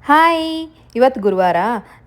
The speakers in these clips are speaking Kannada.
ಹಾಯ್, ಇವತ್ತು ಗುರುವಾರ.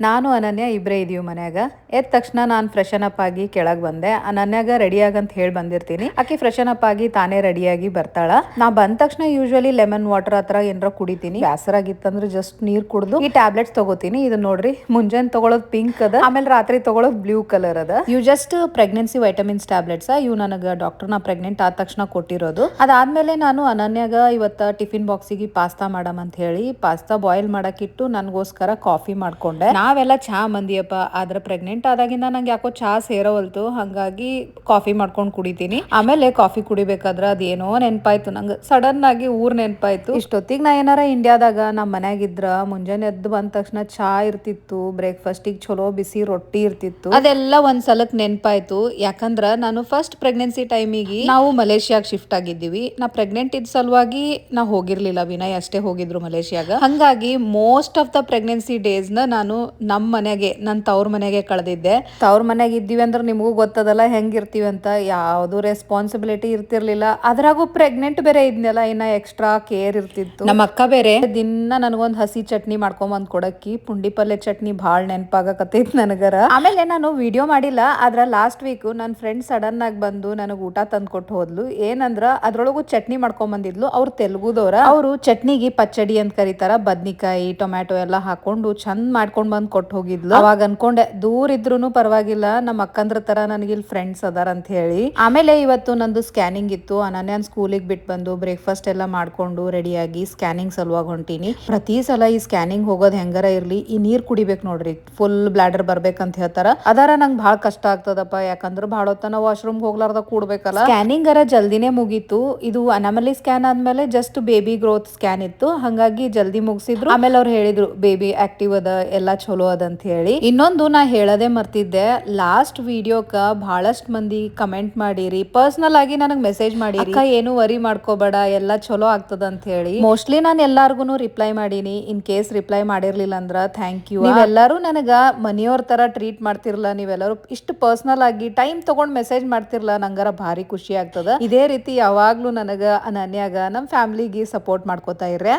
ನಾನು ಅನನ್ಯ ಇಬ್ಬರೇ ಇದ್ದೀವಿ ಮನ್ಯಾಗ. ಎದ್ದ ತಕ್ಷಣ ನಾನು ಫ್ರೆಶನ್ ಅಪ್ ಆಗಿ ಕೆಳಗೆ ಬಂದೆ. ಅನನ್ಯಾಗ ರೆಡಿಯಾಗಂತ ಹೇಳಿ ಬಂದಿರ್ತೀನಿ. ಆಕೆ ಫ್ರೆಶನ್ ಅಪ್ ಆಗಿ ತಾನೇ ರೆಡಿಯಾಗಿ ಬರ್ತಾಳ. ನಾ ಬಂದ ತಕ್ಷಣ ಯೂಶ್ವಲಿ ಲೆಮನ್ ವಾಟರ್ ಹತ್ರ ಏನಾರ ಕುಡಿತೀನಿ. ಬ್ಯಾಸರಾಗಿತ್ತಂದ್ರೆ ಜಸ್ಟ್ ನೀರು ಕುಡಿದು ಈ ಟ್ಯಾಬ್ಲೆಟ್ಸ್ ತಗೋತೀನಿ. ಇದು ನೋಡ್ರಿ, ಮುಂಜಾನೆ ತಗೊಳೋದು ಪಿಂಕ್ ಅದ, ಆಮೇಲೆ ರಾತ್ರಿ ತಗೊಳೋದು ಬ್ಲೂ ಕಲರ್ ಅದ. ಇವು ಜಸ್ಟ್ ಪ್ರೆಗ್ನೆನ್ಸಿ ವೈಟಮಿನ್ಸ್ ಟ್ಯಾಬ್ಲೆಟ್ಸ್. ಇವು ನನಗೆ ಡಾಕ್ಟರ್ನ ಪ್ರೆಗ್ನೆಂಟ್ ಆದ ತಕ್ಷಣ ಕೊಟ್ಟಿರೋದು. ಅದಾದ್ಮೇಲೆ ನಾನು ಅನನ್ಯಾಗ ಇವತ್ತು ಟಿಫಿನ್ ಬಾಕ್ಸಿಗೆ ಪಾಸ್ತಾ ಮಾಡಮಂತ ಹೇಳಿ ಪಾಸ್ತಾ ಬಾಯ್ಲ್ ಮಾಡಕ್ಕಿಟ್ಟು ನನಗೋಸ್ಕರ ಕಾಫಿ ಮಾಡ್ಕೊಂಡೆ. ನಾವೆಲ್ಲ ಚಹಾ ಮಂದಿಯಪ್ಪ, ಆದ್ರೆ ಪ್ರೆಗ್ನೆಂಟ್ ಆದಾಗಿಂದ ನಂಗೆ ಯಾಕೋ ಚಹಾ ಸೇರೋವಲ್ತು. ಹಂಗಾಗಿ ಕಾಫಿ ಮಾಡ್ಕೊಂಡು ಕುಡಿತೀನಿ. ಆಮೇಲೆ ಕಾಫಿ ಕುಡಿಬೇಕಾದ್ರೆ ಅದೇನೋ ನೆನಪಾಯ್ತು ನಂಗೆ, ಸಡನ್ ಆಗಿ ಊರ್ ನೆನಪಾಯ್ತು. ಇಷ್ಟೊತ್ತಿಗೆ ನಾ ಏನಾರ ಇಂಡಿಯಾದಾಗ ನಮ್ಮ ಮನ್ಯಾಗಿದ್ರ ಮುಂಜಾನೆ ಎದ್ದು ಬಂದ ತಕ್ಷಣ ಚಹಾ ಇರ್ತಿತ್ತು, ಬ್ರೇಕ್ಫಾಸ್ಟಿಗೆ ಚಲೋ ಬಿಸಿ ರೊಟ್ಟಿ ಇರ್ತಿತ್ತು. ಅದೆಲ್ಲ ಒಂದ್ ಸಲಕ್ ನೆನಪಾಯ್ತು. ಯಾಕಂದ್ರ ನಾನು ಫಸ್ಟ್ ಪ್ರೆಗ್ನೆನ್ಸಿ ಟೈಮಿಗೆ ನಾವು ಮಲೇಷಿಯಾಗ ಶಿಫ್ಟ್ ಆಗಿದ್ದೀವಿ. ನಾ ಪ್ರೆಗ್ನೆಂಟ್ ಇದ್ದ ಸಲುವಾಗಿ ನಾ ಹೋಗಿರ್ಲಿಲ್ಲ, ವಿನಯ್ ಅಷ್ಟೇ ಹೋಗಿದ್ರು ಮಲೇಷಿಯಾಗ. ಹಂಗಾಗಿ most of the pregnancy days ನ ನಾನು ನಮ್ಮ ಮನೆಗೆ, ನನ್ನ ತವ್ರ ಮನೆಗೆ ಕಳೆದಿದ್ದೆ. ತವ್ರ ಮನೆಗೆ ಇದ್ದೀವಿ ಅಂದ್ರೆ ನಿಮಗೂ ಗೊತ್ತದಲ್ಲ ಹೆಂಗಿರ್ತೀವಿ ಅಂತ. ಯಾವ್ದು ರೆಸ್ಪಾನ್ಸಿಬಿಲಿಟಿ ಇರ್ತಿರ್ಲಿಲ್ಲ, ಅದ್ರಾಗೂ ಪ್ರೆಗ್ನೆಂಟ್ ಬೇರೆ ಇದ್ನಲ್ಲ, ಇನ್ನ ಎಕ್ಸ್ಟ್ರಾ ಕೇರ್ ಇರ್ತಿತ್ತು. ನಮ್ಮ ಅಕ್ಕ ಬೇರೆ ದಿನ ನನಗೊಂದು ಹಸಿ ಚಟ್ನಿ ಮಾಡ್ಕೊಂಬಂದ್ ಕೊಡಕ್ಕಿ. ಪುಂಡಿ ಪಲ್ಲೆ ಚಟ್ನಿ ಭಾಳ ನೆನಪಾಗಕತ್ತೈತ್ ನನಗರ. ಆಮೇಲೆ ನಾನು ವಿಡಿಯೋ ಮಾಡಿಲ್ಲ, ಆದ್ರ ಲಾಸ್ಟ್ ವೀಕ್ ನನ್ನ ಫ್ರೆಂಡ್ ಸಡನ್ ಆಗಿ ಬಂದು ನನಗೆ ಊಟ ತಂದು ಕೊಟ್ಟು ಹೋದ್ಲು. ಏನಂದ್ರ ಅದ್ರೊಳಗು ಚಟ್ನಿ ಮಾಡ್ಕೊಂಬಂದಿದ್ಲು. ಅವ್ರು ತೆಲುಗುದವ್ರ. ಅವರು ಚಟ್ನಿಗೆ ಪಚ್ಚಡಿ ಅಂತ ಕರೀತಾರ. ಬದ್ನಿಕಾಯಿ ಟೊಮ್ಯಾಟೊ ಎಲ್ಲ ಹಾಕೊಂಡು ಚಂದ ಮಾಡ್ಕೊಂಡ್ ಬಂದ್ ಕೊಟ್ಟು ಹೋಗಿದ್ಲು. ಅವಾಗ ಅನ್ಕೊಂಡೆ, ದೂರ ಇದ್ರೂನು ಪರವಾಗಿಲ್ಲ, ನಮ್ಮ ಅಕ್ಕಂದ್ರ ತರ ನನಗಿಲ್ ಫ್ರೆಂಡ್ಸ್ ಅದಾರ ಅಂತ ಹೇಳಿ. ಆಮೇಲೆ ಇವತ್ತು ನಂದು ಸ್ಕ್ಯಾನಿಂಗ್ ಇತ್ತು. ಅನನ್ಯನ್ ಸ್ಕೂಲಿಗೆ ಬಿಟ್ಟು ಬಂದು ಬ್ರೇಕ್ಫಾಸ್ಟ್ ಎಲ್ಲ ಮಾಡ್ಕೊಂಡು ರೆಡಿಯಾಗಿ ಸ್ಕ್ಯಾನಿಂಗ್ ಸಲುವಾಗಿ ಹೊಂಟೀನಿ. ಪ್ರತಿ ಸಲ ಈ ಸ್ಕ್ಯಾನಿಂಗ್ ಹೋಗೋದ್ ಹೆಂಗಾರ ಇರ್ಲಿ, ಈ ನೀರ್ ಕುಡಿಬೇಕು ನೋಡ್ರಿ, ಫುಲ್ ಬ್ಲಾಡರ್ ಬರ್ಬೇಕಂತ ಹೇಳ್ತಾರ. ಅದಾರ ನಂಗೆ ಭಾಳ ಕಷ್ಟ ಆಗ್ತದಪ್ಪ. ಯಾಕಂದ್ರೆ ಭಾಳ ಹೊತ್ತನ ವಾಶ್ರೂಮ್ ಹೋಗ್ಲಾರ್ದ ಕೂಡ್ಬೇಕಲ್ಲ. ಸ್ಕ್ಯಾನಿಂಗ್ ಅರ ಜಲ್ದಿನೇ ಮುಗೀತು. ಇದು ಅನಾಮಲಿ ಸ್ಕ್ಯಾನ್ ಆದ್ಮೇಲೆ ಜಸ್ಟ್ ಬೇಬಿ ಗ್ರೋತ್ ಸ್ಕ್ಯಾನ್ ಇತ್ತು, ಹಂಗಾಗಿ ಜಲ್ದಿ ಮುಗಿಸಿದ್ರು. ಆಮೇಲೆ ಅವ್ರು ಹೇಳಿದ್ರು ಬೇಬಿ ಆಕ್ಟಿವ್ ಅದ, ಎಲ್ಲಾ ಚಲೋ ಅದ ಅಂತ ಹೇಳಿ. ಇನ್ನೊಂದು ನಾ ಹೇಳದೆ ಮರ್ತಿದ್ದೆ, ಲಾಸ್ಟ್ ವಿಡಿಯೋಕ ಬಹಳಷ್ಟು ಮಂದಿ ಕಮೆಂಟ್ ಮಾಡಿರಿ, ಪರ್ಸನಲ್ ಆಗಿ ನನಗೆ ಮೆಸೇಜ್ ಮಾಡಿರಿ, ಅಕ್ಕ ಏನು ವರಿ ಮಾಡ್ಕೋಬೇಡ, ಎಲ್ಲಾ ಚಲೋ ಆಗ್ತದ ಅಂತ ಹೇಳಿ. ಮೋಸ್ಟ್ಲಿ ನಾನು ಎಲ್ಲಾರ್ಗು ರಿಪ್ಲೈ ಮಾಡೀನಿ. ಇನ್ ಕೇಸ್ ರಿಪ್ಲೈ ಮಾಡಿರ್ಲಿಲ್ಲ ಅಂದ್ರ ಥ್ಯಾಂಕ್ ಯು. ನೀವೆಲ್ಲರೂ ನನಗ ಮನಿಯವ್ರ ತರ ಟ್ರೀಟ್ ಮಾಡ್ತಿರ್ಲ, ನೀವೆಲ್ಲರೂ ಇಷ್ಟು ಪರ್ಸನಲ್ ಆಗಿ ಟೈಮ್ ತಗೊಂಡ್ ಮೆಸೇಜ್ ಮಾಡ್ತಿರ್ಲ, ನಂಗಾರ ಭಾರಿ ಖುಷಿ ಆಗ್ತದ. ಇದೇ ರೀತಿ ಯಾವಾಗ್ಲೂ ನನಗ ಅನನ್ಯಾಗ ನಮ್ ಫ್ಯಾಮಿಲಿಗೆ ಸಪೋರ್ಟ್ ಮಾಡ್ಕೋತಾ ಇರ್ರೆ.